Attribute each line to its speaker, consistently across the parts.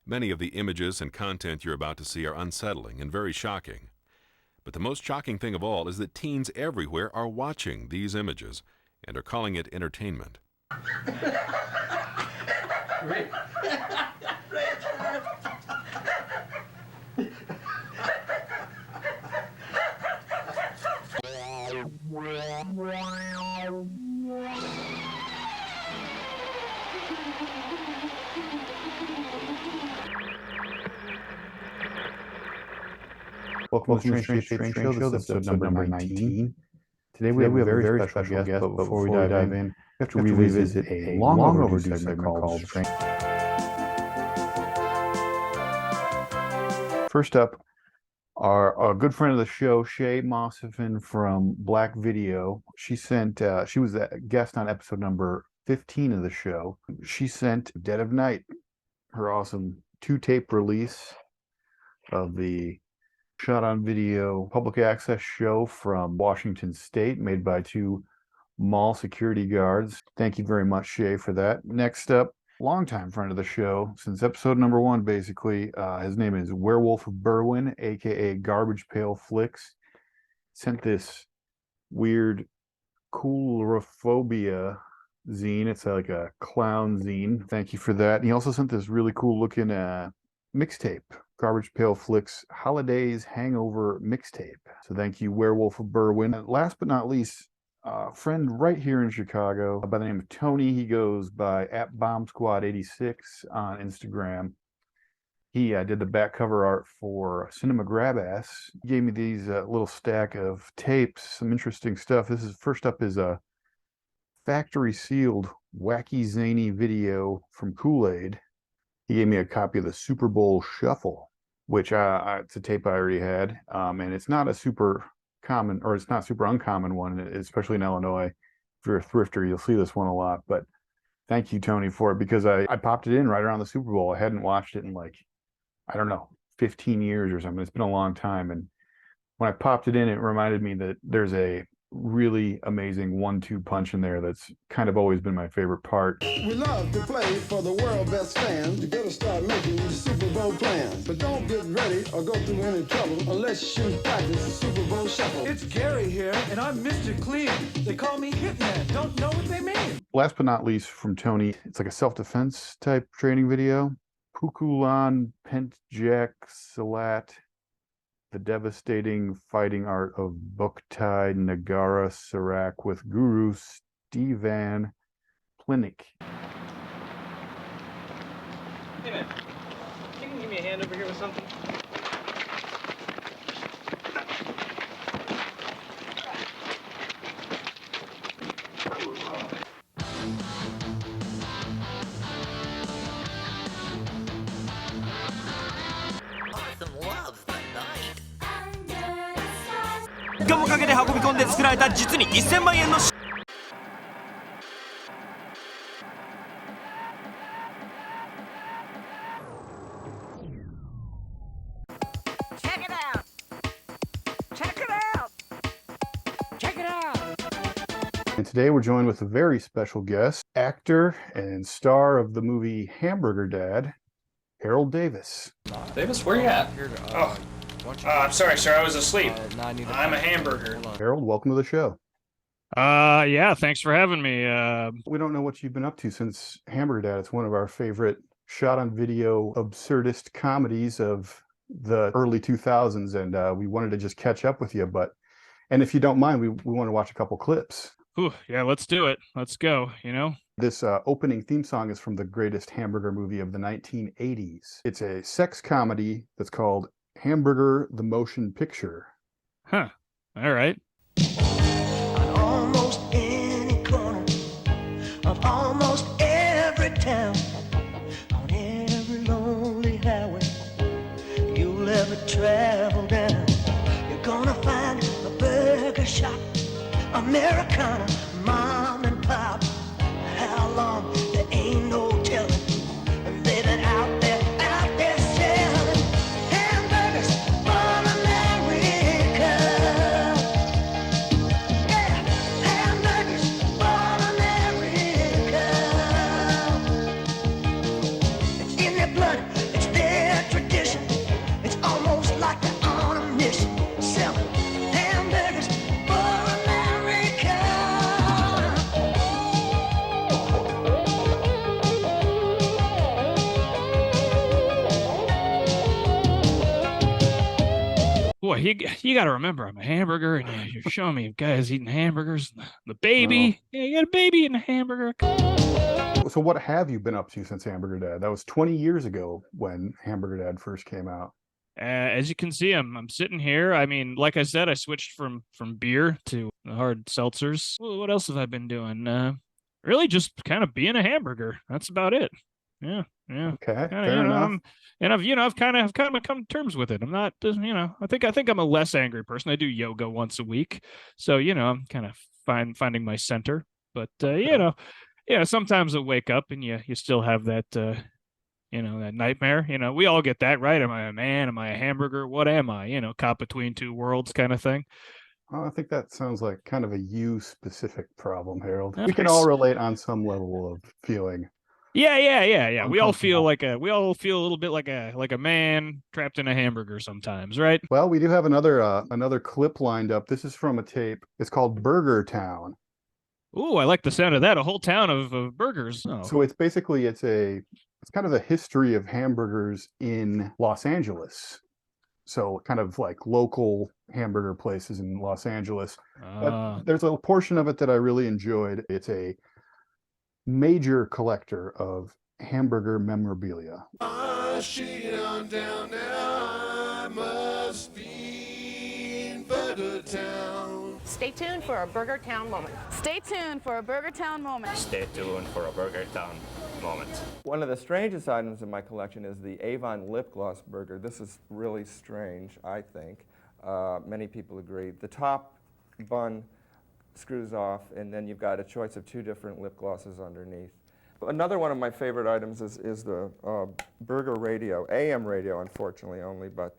Speaker 1: Many of the images and content you're about to see are unsettling and very shocking. But the most shocking thing of all is that teens everywhere are watching these images and are calling it entertainment.
Speaker 2: Rick.
Speaker 3: Welcome to the Strange Show. This is episode number 19. Today we have a very special guest, but before we dive in, we have to revisit a long overdue segment called Strange. First up, our good friend of the show, Shay Mossifin from Black Video. She was a guest on episode number 15 of the show. She sent Dead of Night, her awesome 2-tape release of the shot on video public access show from Washington State, made by 2 mall security guards. Thank you very much, Shay, for that. Next up, longtime friend of the show since episode number 1, basically. His name is Werewolf of Berwyn, aka Garbage Pail Flicks. Sent this weird coulrophobia zine. It's like a clown zine. Thank you for that. And he also sent this really cool looking mixtape, Garbage Pail Flicks Holidays Hangover Mixtape. So thank you, Werewolf of Berwyn. And last but not least, a friend right here in Chicago by the name of Tony. He goes by @BombSquad86 on Instagram. He did the back cover art for Cinema Grab Ass. He gave me these little stack of tapes, some interesting stuff. First up is a factory sealed wacky zany video from Kool-Aid. He gave me a copy of the Super Bowl Shuffle, which it's a tape I already had, and it's not a super common, or it's not super uncommon one, especially in Illinois. If you're a thrifter, you'll see this one a lot. But thank you, Tony, for it, because I popped it in right around the Super Bowl. I hadn't watched it in 15 years or something. It's been a long time, and when I popped it in, it reminded me that there's a really amazing 1-2 punch in there that's kind of always been my favorite part.
Speaker 4: We love to play for the world best fans. You better start making the Super Bowl plans. But don't get ready or go through any trouble unless you practice the Super Bowl Shuffle.
Speaker 5: It's Gary here, and I'm Mr. Clean. They call me Hitman. Don't know what they mean.
Speaker 3: Last but not least, from Tony, it's like a self-defense type training video. Pukulan Pentjak Salat, The Devastating Fighting Art of Buktai Nagara Sarak with Guru Stevan Plinik.
Speaker 6: Hey man, can you give me a hand over here with something?
Speaker 7: Awesome loves the night.
Speaker 5: 3日もかけて運び込んで作られた実に1000万円の
Speaker 7: Check it out. Check it out. Check it out.
Speaker 3: And today we're joined with a very special guest, actor and star of the movie Hamburger Dad, Harold Davis.
Speaker 6: Davis, where you at? Oh, I'm sorry, sir. I was asleep. I'm a hamburger.
Speaker 3: Harold, welcome to the show.
Speaker 8: Yeah, thanks for having me.
Speaker 3: We don't know what you've been up to since Hamburger Dad. It's one of our favorite shot-on-video absurdist comedies of the early 2000s, and we wanted to just catch up with you. And if you don't mind, we want to watch a couple clips.
Speaker 8: Yeah, let's do it. Let's go,
Speaker 3: This opening theme song is from the greatest hamburger movie of the 1980s. It's a sex comedy that's called Hamburger the Motion Picture.
Speaker 8: Huh. All right.
Speaker 9: On almost any corner of almost every town, on every lonely highway you'll ever travel down, you're gonna find a burger shop, Americana, mom and pop. How long? There ain't no telling. They've been out there selling hamburgers for America. Yeah, hamburgers for America.
Speaker 8: Boy, you got to remember, I'm a hamburger, and you're showing me guys eating hamburgers. The
Speaker 3: Well,
Speaker 8: baby, yeah, you got a baby eating a hamburger.
Speaker 3: so what have you been up to since Hamburger Dad? That was 20 years ago when Hamburger Dad first came out.
Speaker 8: As you can see, I'm sitting here. I mean, like I said, I switched from beer to the hard seltzers. Well, what else have I been doing? Really, just kind of being a hamburger. That's about it. Yeah, yeah.
Speaker 3: Okay,
Speaker 8: Kind of,
Speaker 3: fair enough.
Speaker 8: I've kind of come to terms with it. I'm not, I think I'm a less angry person. I do yoga once a week, so I'm kind of finding my center. But sometimes I wake up and you still have that that nightmare. We all get that, right? Am I a man? Am I a hamburger? What am I? Caught between two worlds kind of thing.
Speaker 3: I think that sounds like kind of a you specific problem, Harold.
Speaker 8: Yeah,
Speaker 3: We can all relate on some level of feeling.
Speaker 8: Yeah. We all feel
Speaker 3: Uncomfortable.
Speaker 8: a little bit like a man trapped in a hamburger sometimes, right?
Speaker 3: Well, we do have another clip lined up. This is from a tape. It's called Burger Town.
Speaker 8: Ooh, I like the sound of that. A whole town of burgers. Oh.
Speaker 3: So it's kind of the history of hamburgers in Los Angeles. So kind of like local hamburger places in Los Angeles. But there's a portion of it that I really enjoyed. It's a major collector of hamburger memorabilia.
Speaker 2: Stay tuned for a Burger Town moment.
Speaker 10: Stay tuned for a Burger Town moment.
Speaker 11: Stay tuned for a Burger Town moment.
Speaker 12: One of the strangest items in my collection is the Avon lip gloss burger. This is really strange, I think. Many people agree. The top bun screws off, and then you've got a choice of two different lip glosses underneath. Another one of my favorite items is the burger radio, AM radio, unfortunately only, but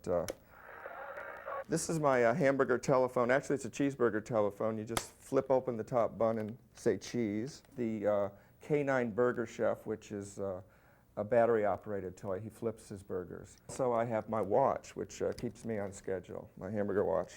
Speaker 12: this is my hamburger telephone. Actually, it's a cheeseburger telephone. You just flip open the top bun and say cheese. The K9 Burger Chef, which is a battery-operated toy. He flips his burgers. So I have my watch, which keeps me on schedule, my hamburger watch.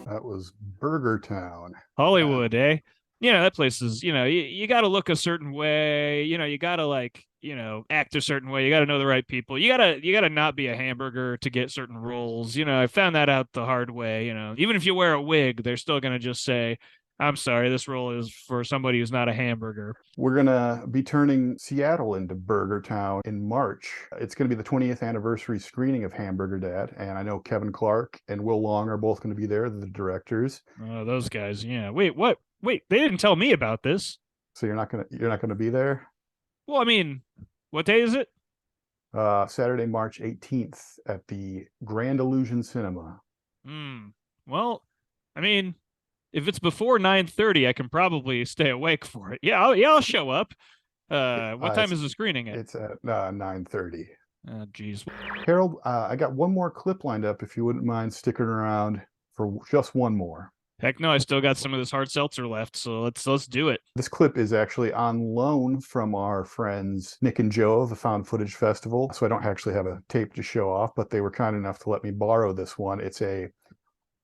Speaker 3: That was Burger Town.
Speaker 8: Hollywood, eh? That place is, you got to look a certain way. You got to act a certain way. You got to know the right people. You got to not be a hamburger to get certain roles. I found that out the hard way. Even if you wear a wig, they're still going to just say, I'm sorry, this role is for somebody who's not a hamburger.
Speaker 3: We're going to be turning Seattle into Burger Town in March. It's going to be the 20th anniversary screening of Hamburger Dad, and I know Kevin Clark and Will Long are both going to be there, the directors.
Speaker 8: Oh, those guys, yeah. Wait, what? Wait, they didn't tell me about this.
Speaker 3: So you're not gonna be there?
Speaker 8: Well, I mean, what day is it?
Speaker 3: Saturday, March 18th at the Grand Illusion Cinema.
Speaker 8: Well, I mean, if it's before 9:30, I can probably stay awake for it. Yeah, I'll show up. What time is the screening at?
Speaker 3: It's at 9:30.
Speaker 8: Oh, geez.
Speaker 3: Harold, I got one more clip lined up if you wouldn't mind sticking around for just one more.
Speaker 8: Heck no, I still got some of this hard seltzer left, so let's do it.
Speaker 3: This clip is actually on loan from our friends Nick and Joe of the Found Footage Festival, so I don't actually have a tape to show off, but they were kind enough to let me borrow this one. It's a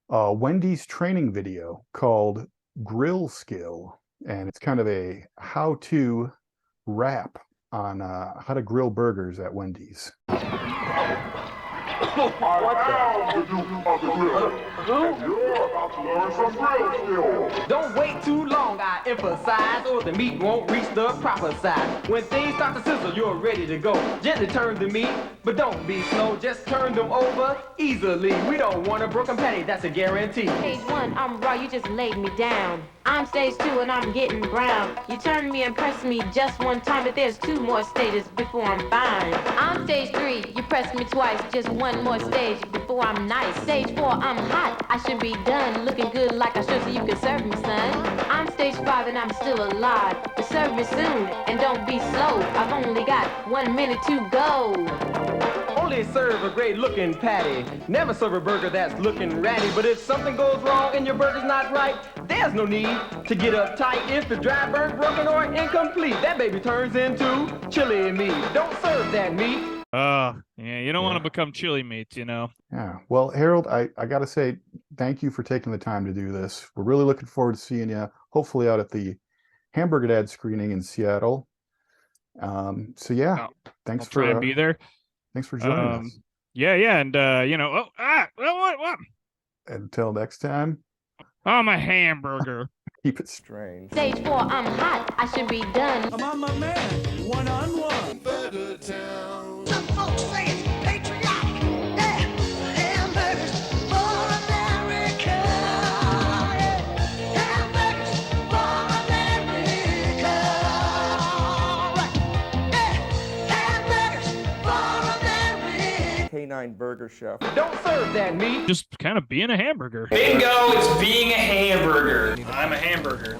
Speaker 3: Wendy's training video called Grill Skill, and it's kind of a how-to rap on how to grill burgers at Wendy's.
Speaker 9: You're about to learn some grill skills.
Speaker 13: Don't wait too long, I emphasize, or the meat won't reach the proper size. When things start to sizzle, you're ready to go. Gently turn the meat, but don't be slow. Just turn them over easily. We don't want a broken patty, that's a guarantee.
Speaker 2: Stage 1, I'm raw, you just laid me down. I'm stage 2 and I'm getting brown. You turn me and press me just one time, but there's 2 more stages before I'm fine. I'm stage 3, you press me twice, just one more stage before I'm nice. Stage 4, I'm hot, I should be done, looking good like I should so you can serve me, son. I'm stage 5 and I'm still alive, but serve me soon and don't be slow. I've only got 1 minute to go.
Speaker 13: Only serve a great looking patty. Never serve a burger that's looking ratty. But if something goes wrong and your burger's not right, there's no need to get uptight. If the dry, burnt, broken, or incomplete, that baby turns into chili meat. Don't serve that meat.
Speaker 8: Yeah, you don't want to become chili meat,
Speaker 3: Yeah. Well, Harold, I got to say thank you for taking the time to do this. We're really looking forward to seeing you, hopefully out at the Hamburger Dad screening in Seattle. So yeah, thanks
Speaker 8: I'll try and be there.
Speaker 3: Thanks for joining us.
Speaker 8: Yeah, and what?
Speaker 3: Until next time.
Speaker 8: I'm a hamburger.
Speaker 3: Keep it strange.
Speaker 2: Stage 4, I'm hot. I should be done.
Speaker 5: I'm on my man, one-on-one.
Speaker 4: Burger Town.
Speaker 7: Some folks say it's patriotic. Yeah, hamburgers for America. Yeah, hamburgers for America. Right. Yeah, hamburgers for America.
Speaker 12: Canine Burger Chef.
Speaker 13: Don't serve that meat.
Speaker 8: Just kind of being a hamburger.
Speaker 6: Bingo, it's being a hamburger. I'm a hamburger.